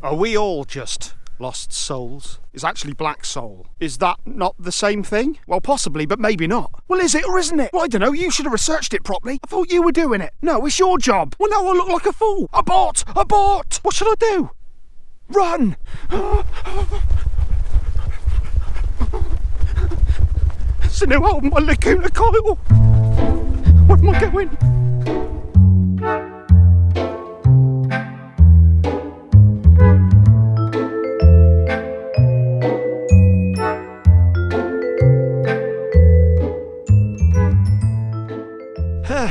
Are we all just lost souls? It's actually black soul. Is that not the same thing? Well, possibly, but maybe not. Well, is it or isn't it? Well, I don't know. You should have researched it properly. I thought you were doing it. No, it's your job. Well, now I look like a fool. Abort! Abort! What should I do? Run! It's a new album by Lacuna Coil. Where am I going?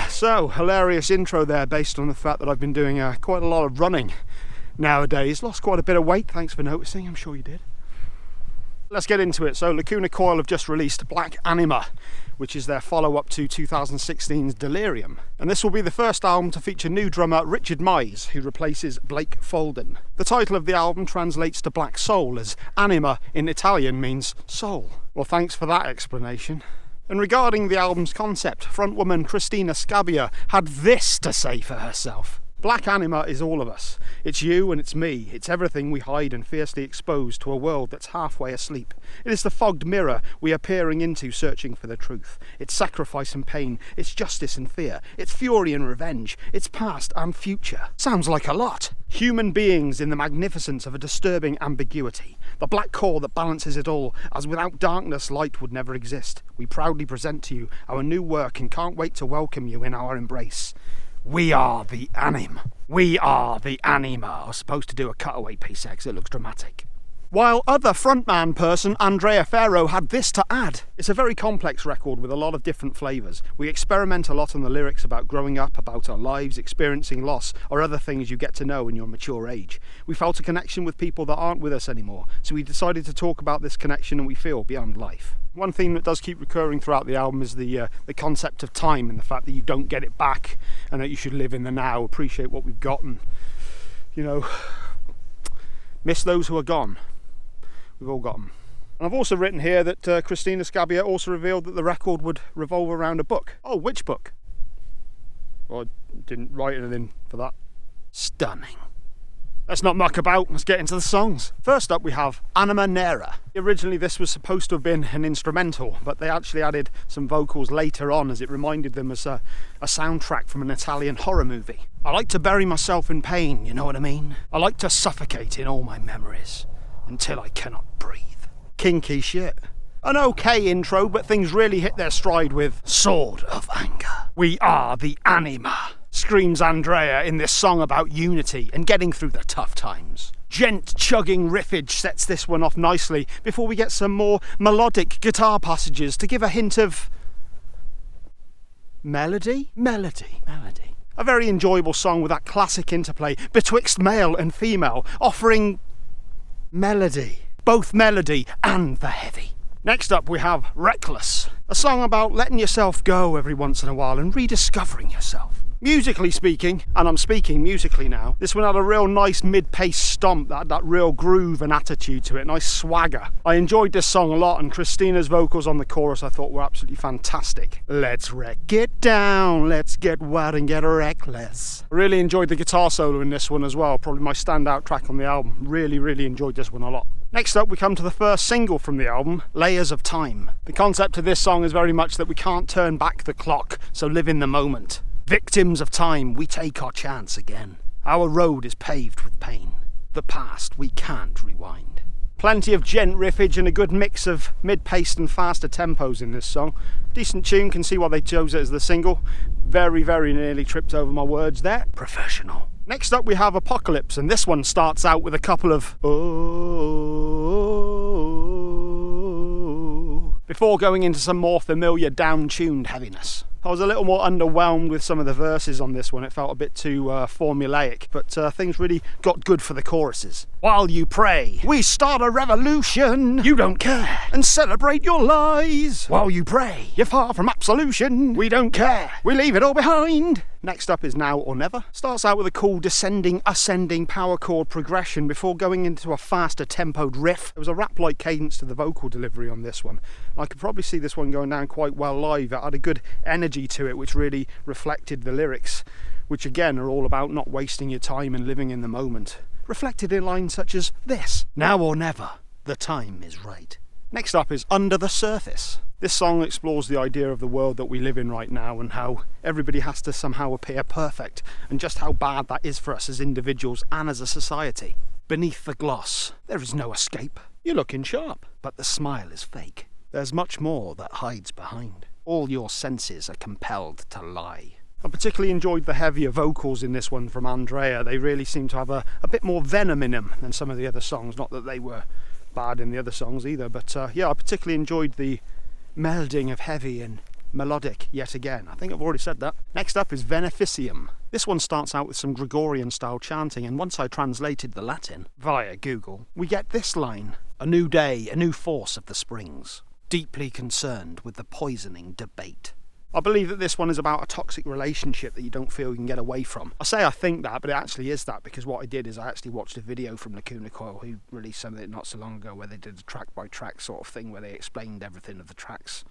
So, hilarious intro there based on the fact that I've been doing quite a lot of running nowadays. Lost quite a bit of weight, thanks for noticing, I'm sure you did. Let's get into it. So Lacuna Coil have just released Black Anima, which is their follow-up to 2016's Delirium. And this will be the first album to feature new drummer Richard Mize, who replaces Blake Folden. The title of the album translates to Black Soul, as anima in Italian means soul. Well, thanks for that explanation. And regarding the album's concept, frontwoman Christina Scabbia had this to say for herself. Black Anima is all of us. It's you and it's me. It's everything we hide and fiercely expose to a world that's halfway asleep. It is the fogged mirror we are peering into, searching for the truth. It's sacrifice and pain. It's justice and fear. It's fury and revenge. It's past and future. Sounds like a lot. Human beings in the magnificence of a disturbing ambiguity. The black core that balances it all, as without darkness light would never exist. We proudly present to you our new work and can't wait to welcome you in our embrace. We are the Anima. We are the Anima. I was supposed to do a cutaway piece because it looks dramatic. While other frontman person Andrea Ferro had this to add. It's a very complex record with a lot of different flavours. We experiment a lot on the lyrics about growing up, about our lives, experiencing loss, or other things you get to know in your mature age. We felt a connection with people that aren't with us anymore, so we decided to talk about this connection and we feel beyond life. One theme that does keep recurring throughout the album is the concept of time and the fact that you don't get it back and that you should live in the now, appreciate what we've got and, you know, miss those who are gone. We've all got them. And I've also written here that Christina Scabbia also revealed that the record would revolve around a book. Oh, which book? Well, I didn't write anything for that. Stunning. Let's not muck about, let's get into the songs. First up we have Anima Nera. Originally this was supposed to have been an instrumental, but they actually added some vocals later on as it reminded them as a soundtrack from an Italian horror movie. I like to bury myself in pain, you know what I mean? I like to suffocate in all my memories until I cannot breathe. Kinky shit. An okay intro, but things really hit their stride with Sword of Anger. We are the Anima, screams Andrea in this song about unity and getting through the tough times. Gent chugging riffage sets this one off nicely before we get some more melodic guitar passages to give a hint of melody. A very enjoyable song with that classic interplay betwixt male and female, offering melody, both melody and the heavy. Next up we have Reckless, a song about letting yourself go every once in a while and rediscovering yourself. Musically speaking, and I'm speaking musically now, this one had a real nice mid-pace stomp that had that real groove and attitude to it, nice swagger. I enjoyed this song a lot and Christina's vocals on the chorus I thought were absolutely fantastic. Let's wreck it down, let's get wild and get reckless. I really enjoyed the guitar solo in this one as well, probably my standout track on the album. Really enjoyed this one a lot. Next up we come to the first single from the album, Layers of Time. The concept of this song is very much that we can't turn back the clock, so live in the moment. Victims of time, we take our chance again. Our road is paved with pain. The past we can't rewind. Plenty of gent riffage and a good mix of mid-paced and faster tempos in this song. Decent tune, can see why they chose it as the single. Very nearly tripped over my words there. Professional. Next up we have Apocalypse, and this one starts out with a couple of oh before going into some more familiar down-tuned heaviness. I was a little more underwhelmed with some of the verses on this one. It felt a bit too formulaic, but things really got good for the choruses. While you pray, we start a revolution. You don't care and celebrate your lies. While you pray, you're far from absolution. We don't care, we leave it all behind. Next up is Now or Never. Starts out with a cool descending, ascending power chord progression before going into a faster tempoed riff. There was a rap-like cadence to the vocal delivery on this one. I could probably see this one going down quite well live. It had a good energy to it which really reflected the lyrics, which again are all about not wasting your time and living in the moment. reflected in lines such as this: "Now or never, the time is right." Next up is Under the Surface. This song explores the idea of the world that we live in right now and how everybody has to somehow appear perfect, and just how bad that is for us as individuals and as a society. Beneath the gloss, there is no escape. You're looking sharp, but the smile is fake. There's much more that hides behind. All your senses are compelled to lie. I particularly enjoyed the heavier vocals in this one from Andrea. They really seem to have a bit more venom in them than some of the other songs. Not that they were bad in the other songs either, but yeah, I particularly enjoyed the melding of heavy and melodic yet again. I think I've already said that. Next up is Veneficium. This one starts out with some Gregorian style chanting, and once I translated the Latin via Google, we get this line: "A new day, a new force of the springs, deeply concerned with the poisoning debate." I believe that this one is about a toxic relationship that you don't feel you can get away from. I say I think that, but it actually is that, because what I did is I actually watched a video from Lacuna Coil, who released some of it not so long ago, where they did a track by track sort of thing, where they explained everything of the tracks.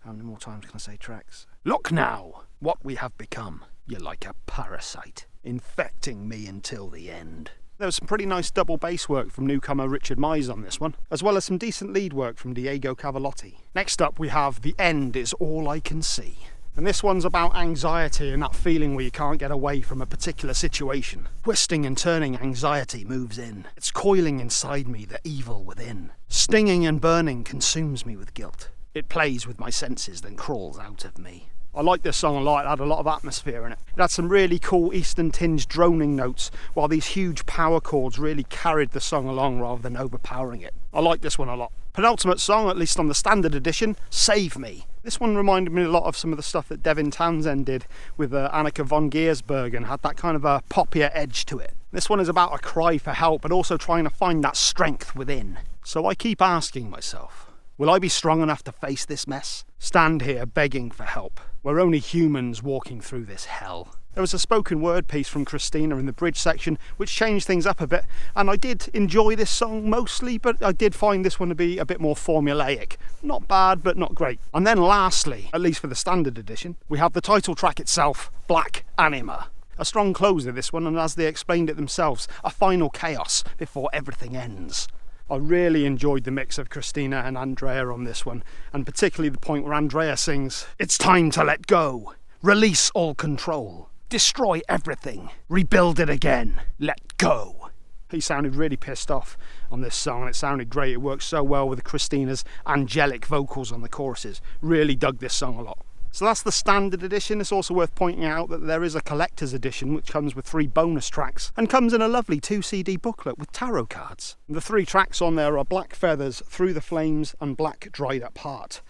How many more times can I say tracks? "Look now, what we have become. You're like a parasite, infecting me until the end." There was some pretty nice double bass work from newcomer Richard Mize on this one, as well as some decent lead work from Diego Cavallotti. Next up we have "The End is All I Can See." And this one's about anxiety and that feeling where you can't get away from a particular situation. Twisting and turning anxiety moves in. It's coiling inside me, the evil within. Stinging and burning consumes me with guilt. It plays with my senses, then crawls out of me. I like this song a lot. It had a lot of atmosphere in it. It had some really cool Eastern tinged droning notes, while these huge power chords really carried the song along rather than overpowering it. I like this one a lot. Penultimate song, at least on the standard edition, "Save Me." This one reminded me a lot of some of the stuff that Devin Townsend did with Annika von Giersberg, and had that kind of a poppier edge to it. This one is about a cry for help, but also trying to find that strength within. So I keep asking myself, will I be strong enough to face this mess? Stand here begging for help. We're only humans walking through this hell. There was a spoken word piece from Christina in the bridge section, which changed things up a bit, and I did enjoy this song mostly, but I did find this one to be a bit more formulaic. Not bad, but not great. And then lastly, at least for the standard edition, we have the title track itself, Black Anima. A strong closer, this one, and as they explained it themselves, a final chaos before everything ends. I really enjoyed the mix of Christina and Andrea on this one, and particularly the point where Andrea sings, "It's time to let go, release all control, destroy everything, rebuild it again, let go." He sounded really pissed off on this song, and it sounded great. It worked so well with Christina's angelic vocals on the choruses. Really dug this song a lot. So that's the standard edition. It's also worth pointing out that there is a collector's edition which comes with 3 bonus tracks and comes in a lovely 2 CD booklet with tarot cards. The 3 tracks on there are Black Feathers, Through the Flames and Black Dried Up Heart.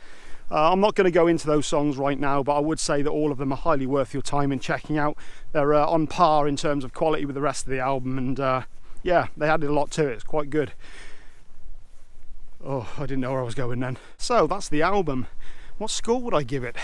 I'm not going to go into those songs right now, but I would say that all of them are highly worth your time in checking out. They're on par in terms of quality with the rest of the album, and yeah, they added a lot to it. It's quite good. Oh, I didn't know where I was going then. So that's the album. What score would I give it?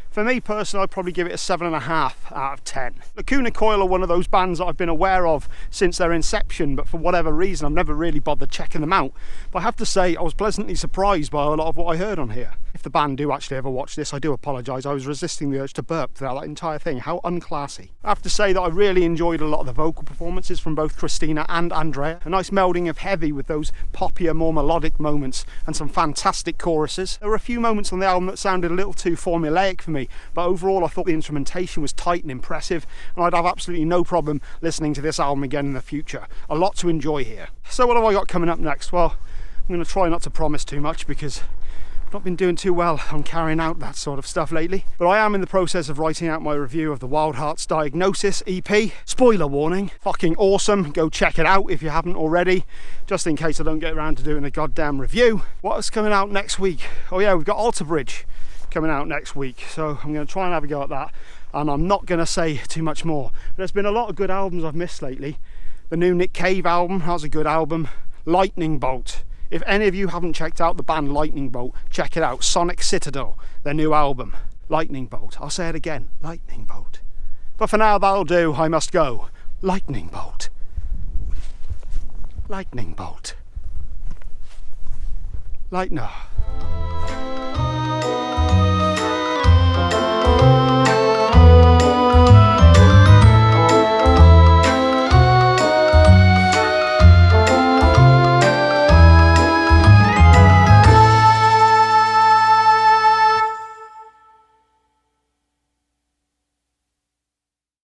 For me personally, I'd probably give it a 7.5 out of 10. Lacuna Coil are one of those bands that I've been aware of since their inception, but for whatever reason I've never really bothered checking them out. But I have to say I was pleasantly surprised by a lot of what I heard on here. If the band do actually ever watch this, I do apologise. I was resisting the urge to burp throughout that entire thing. How unclassy. I have to say that I really enjoyed a lot of the vocal performances from both Christina and Andrea. A nice melding of heavy with those poppier, more melodic moments, and some fantastic choruses. There were a few moments on the album that sounded a little too formulaic for me, but overall I thought the instrumentation was tight and impressive, and I'd have absolutely no problem listening to this album again in the future. A lot to enjoy here. So what have I got coming up next? Well, I'm going to try not to promise too much because I've not been doing too well on carrying out that sort of stuff lately, but I am in the process of writing out my review of the Wild Hearts Diagnosis EP. Spoiler warning, fucking awesome. Go check it out if you haven't already, just in case I don't get around to doing a goddamn review. What's coming out next week? Oh yeah, we've got Alter Bridge coming out next week, so I'm going to try and have a go at that, and I'm not going to say too much more. There's been a lot of good albums I've missed lately. The new Nick Cave album, that was a good album. Lightning Bolt. If any of you haven't checked out the band Lightning Bolt, check it out. Sonic Citadel, their new album. Lightning Bolt. I'll say it again. Lightning Bolt. But for now, that'll do. I must go. Lightning Bolt. Lightning Bolt. No.